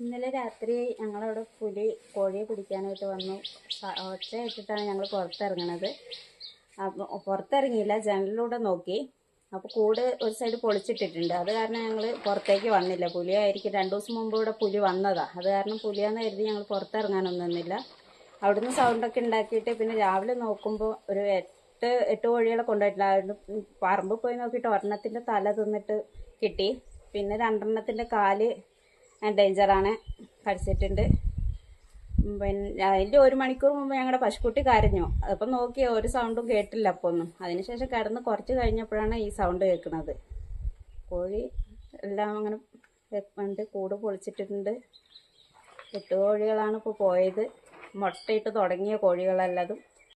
ഇന്നലെ രാത്രി ഞങ്ങളവിടെ പുലി കോഴിയെ പിടിക്കാനായിട്ട് വന്നു. ഒച്ച ഇട്ടിട്ടാണ് ഞങ്ങൾ പുറത്തിറങ്ങണത്. അപ്പോൾ പുറത്തിറങ്ങിയില്ല, ജനലിലൂടെ നോക്കി. അപ്പോൾ കൂട് ഒരു സൈഡ് പൊളിച്ചിട്ടിട്ടുണ്ട്. അത് കാരണം ഞങ്ങൾ പുറത്തേക്ക് വന്നില്ല. പുലിയായിരിക്കും, 2 ദിവസം മുമ്പ് ഇവിടെ പുലി വന്നതാണ്. അത് കാരണം പുലിയാന്ന് കരുതി ഞങ്ങൾ പുറത്തിറങ്ങാനൊന്നും നിന്നില്ല. അവിടുന്ന് സൗണ്ടൊക്കെ ഉണ്ടാക്കിയിട്ട് പിന്നെ രാവിലെ നോക്കുമ്പോൾ ഒരു 8 കോഴികളെ കൊണ്ടുപോയിട്ടില്ല. പറമ്പ് പോയി നോക്കിയിട്ട് ഒരെണ്ണത്തിൻ്റെ തല തിന്നിട്ട് കിട്ടി. പിന്നെ 2 കാല് ഡേഞ്ചറാണ്, കടിച്ചിട്ടുണ്ട്. പിന്നെ അതിൻ്റെ 1 മണിക്കൂർ മുമ്പ് ഞങ്ങളുടെ പശുക്കുട്ടി കരഞ്ഞു. അപ്പം നോക്കി ഒരു സൗണ്ടും കേട്ടില്ല അപ്പോൾ ഒന്നും. അതിനുശേഷം കിടന്ന് കുറച്ച് കഴിഞ്ഞപ്പോഴാണ് ഈ സൗണ്ട് കേൾക്കുന്നത്. കോഴി എല്ലാം അങ്ങനെ ഉണ്ട്, കൂട് പൊളിച്ചിട്ടുണ്ട്. 8 കോഴികളാണ് ഇപ്പോൾ പോയത്. മുട്ടയിട്ട് തുടങ്ങിയ കോഴികളല്ലതും.